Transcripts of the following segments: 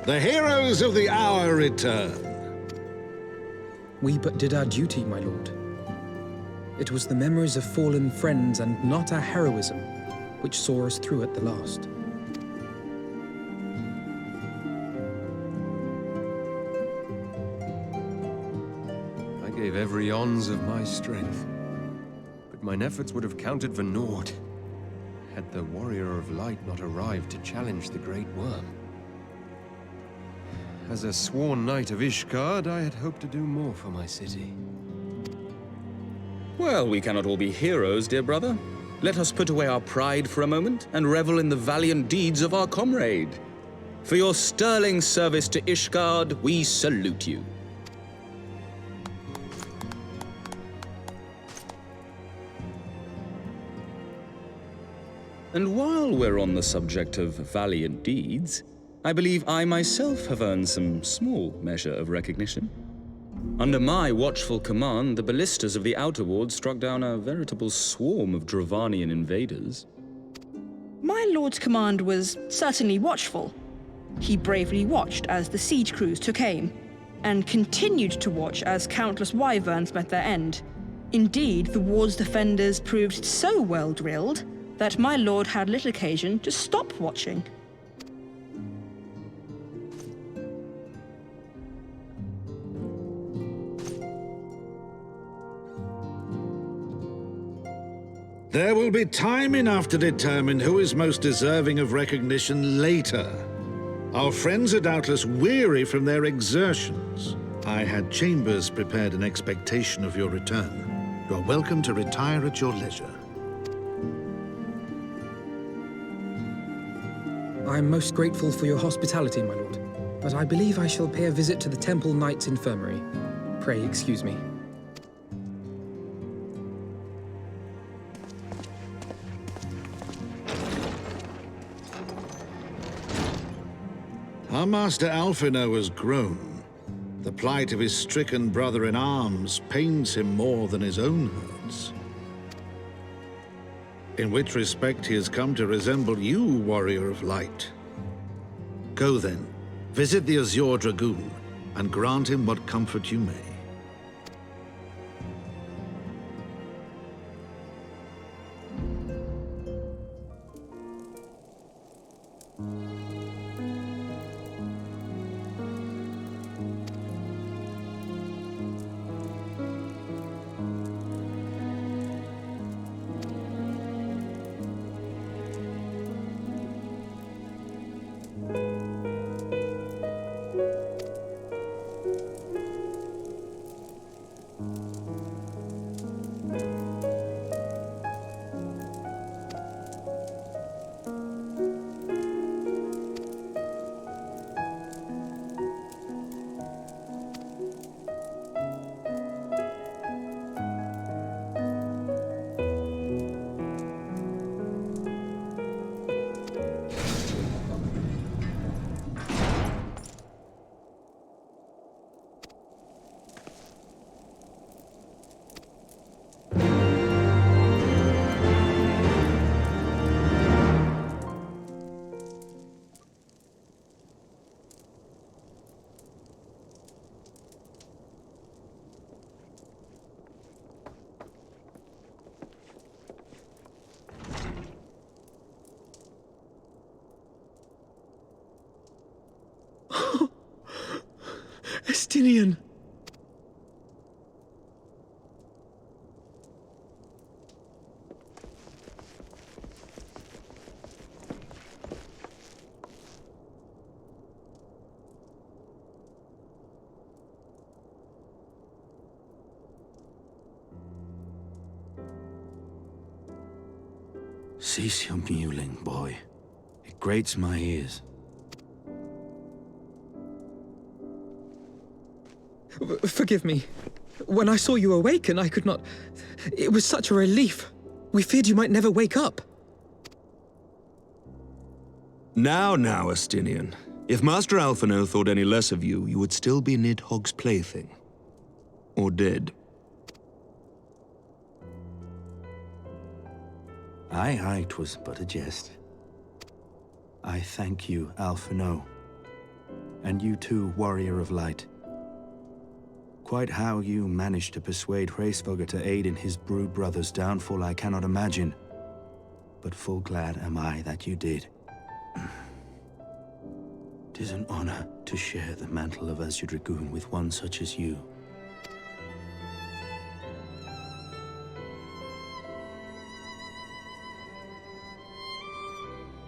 The heroes of the hour return. We but did our duty, my lord. It was the memories of fallen friends and not our heroism which saw us through at the last. I gave every ounce of my strength, but mine efforts would have counted for naught had the Warrior of Light not arrived to challenge the Great Worm. As a sworn knight of Ishgard, I had hoped to do more for my city. Well, we cannot all be heroes, dear brother. Let us put away our pride for a moment and revel in the valiant deeds of our comrade. For your sterling service to Ishgard, we salute you. And while we're on the subject of valiant deeds, I believe I myself have earned some small measure of recognition. Under my watchful command, the ballistas of the Outer Ward struck down a veritable swarm of Dravanian invaders. My lord's command was certainly watchful. He bravely watched as the siege crews took aim, and continued to watch as countless wyverns met their end. Indeed, the ward's defenders proved so well drilled that my lord had little occasion to stop watching. There will be time enough to determine who is most deserving of recognition later. Our friends are doubtless weary from their exertions. I had chambers prepared in expectation of your return. You are welcome to retire at your leisure. I am most grateful for your hospitality, my lord, but I believe I shall pay a visit to the Temple Knight's Infirmary. Pray excuse me. Our master Alphino has grown. The plight of his stricken brother-in-arms pains him more than his own hurts. In which respect he has come to resemble you, Warrior of Light. Go then, visit the Azure Dragoon, and grant him what comfort you may. Estinian! Cease your mewling, boy. It grates my ears. Forgive me. When I saw you awaken, I could not... It was such a relief. We feared you might never wake up. Now, Estinian. If Master Alphino thought any less of you, you would still be Nidhogg's plaything. Or dead. Aye, 'twas but a jest. I thank you, Alphino. And you too, Warrior of Light. Quite how you managed to persuade Hraesvelgr to aid in his brood brother's downfall I cannot imagine. But full glad am I that you did. 'Tis an honor to share the mantle of Azure Dragoon with one such as you.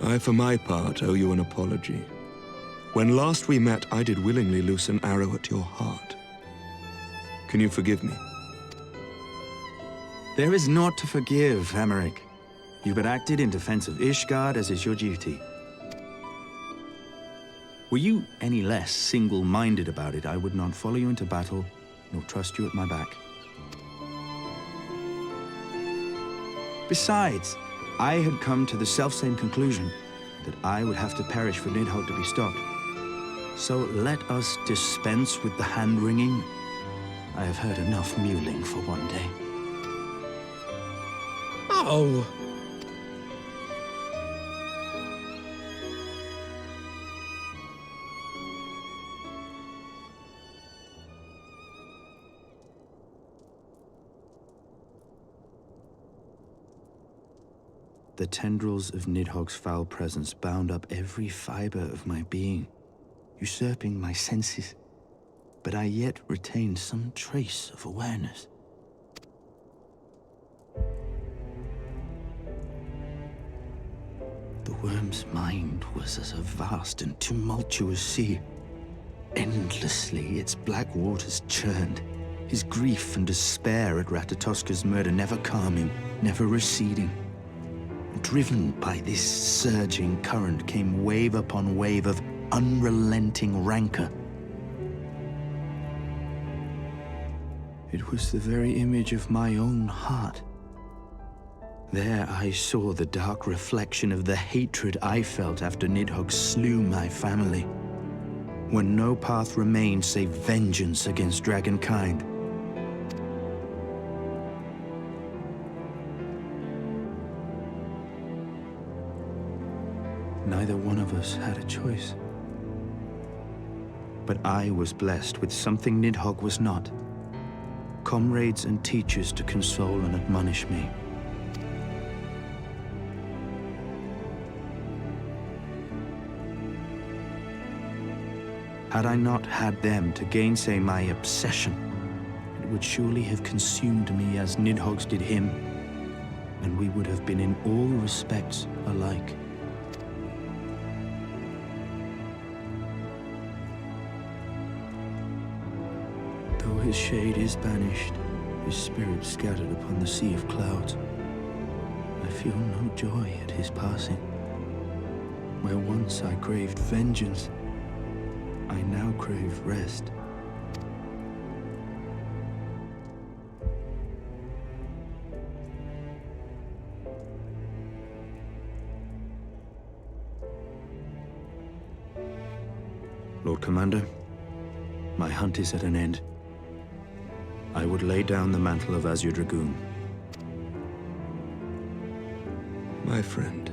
I, for my part, owe you an apology. When last we met, I did willingly loose an arrow at your heart. Can you forgive me? There is naught to forgive, Emmerich. You but acted in defense of Ishgard as is your duty. Were you any less single-minded about it, I would not follow you into battle, nor trust you at my back. Besides, I had come to the selfsame conclusion that I would have to perish for Nidhogg to be stopped. So let us dispense with the hand-wringing. I have heard enough mewling for one day. Oh! The tendrils of Nidhogg's foul presence bound up every fiber of my being, usurping my senses, but I yet retained some trace of awareness. The worm's mind was as a vast and tumultuous sea. Endlessly its black waters churned, his grief and despair at Ratatoska's murder never calming, never receding. Driven by this surging current came wave upon wave of unrelenting rancor. It was the very image of my own heart. There I saw the dark reflection of the hatred I felt after Nidhogg slew my family, when no path remained save vengeance against dragonkind. Neither one of us had a choice. But I was blessed with something Nidhogg was not. Comrades and teachers to console and admonish me. Had I not had them to gainsay my obsession, it would surely have consumed me as Nidhogg's did him, and we would have been in all respects alike. Though his shade is banished, his spirit scattered upon the sea of clouds, I feel no joy at his passing. Where once I craved vengeance, I now crave rest. Lord Commander, my hunt is at an end. I would lay down the mantle of Azure Dragoon. My friend.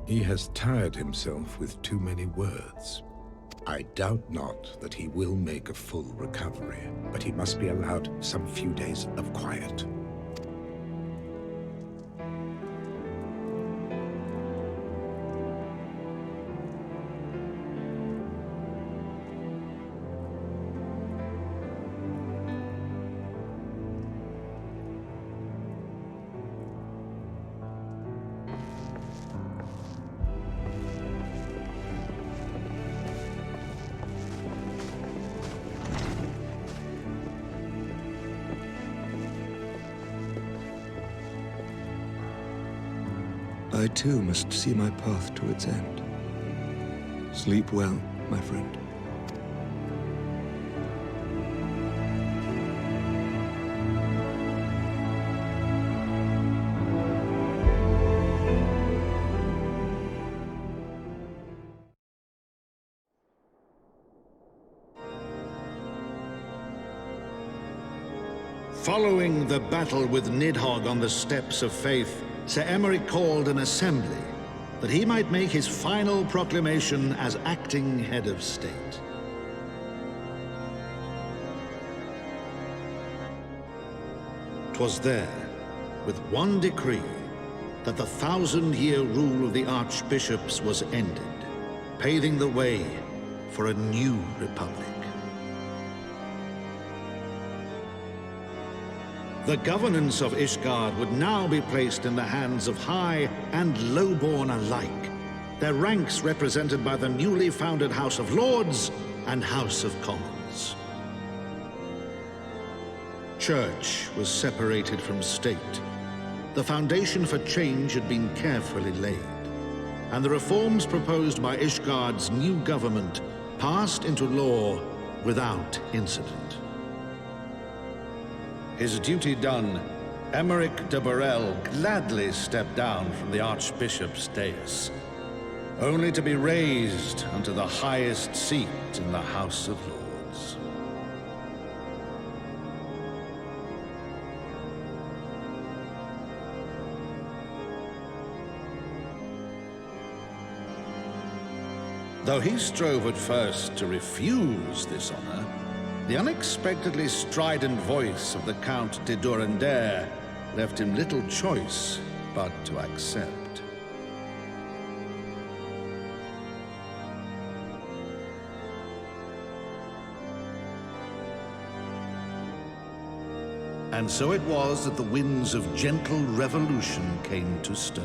He has tired himself with too many words. I doubt not that he will make a full recovery, but he must be allowed some few days of quiet. I too must see my path to its end. Sleep well, my friend. Following the battle with Nidhogg on the Steps of Faith, Sir Emeric called an assembly that he might make his final proclamation as acting head of state. 'Twas there, with one decree, that the 1,000-year rule of the archbishops was ended, paving the way for a new republic. The governance of Ishgard would now be placed in the hands of high and lowborn alike, their ranks represented by the newly founded House of Lords and House of Commons. Church was separated from state. The foundation for change had been carefully laid, and the reforms proposed by Ishgard's new government passed into law without incident. His duty done, Emeric de Burrell gladly stepped down from the Archbishop's dais, only to be raised unto the highest seat in the House of Lords. Though he strove at first to refuse this honor, the unexpectedly strident voice of the Count de Durandare left him little choice but to accept. And so it was that the winds of gentle revolution came to stir.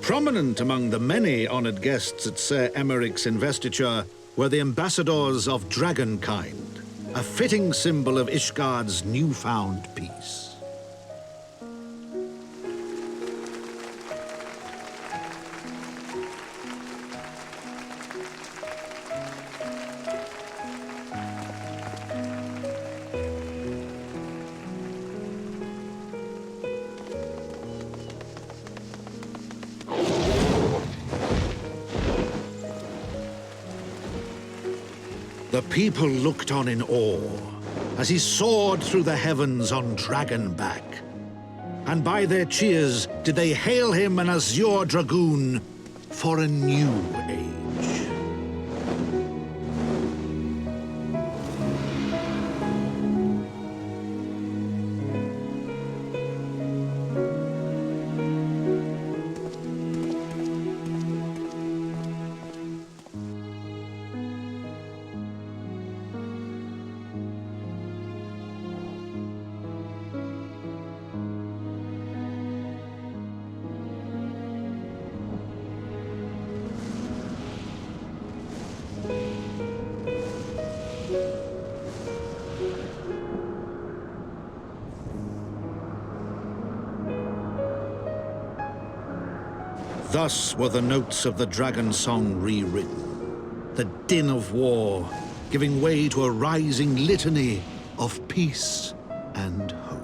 Prominent among the many honored guests at Sir Emeric's investiture were the ambassadors of Dragonkind, a fitting symbol of Ishgard's newfound peace. The people looked on in awe as he soared through the heavens on Dragonback. And by their cheers did they hail him an azure dragoon for a new age. Thus were the notes of the dragon song rewritten, the din of war giving way to a rising litany of peace and hope.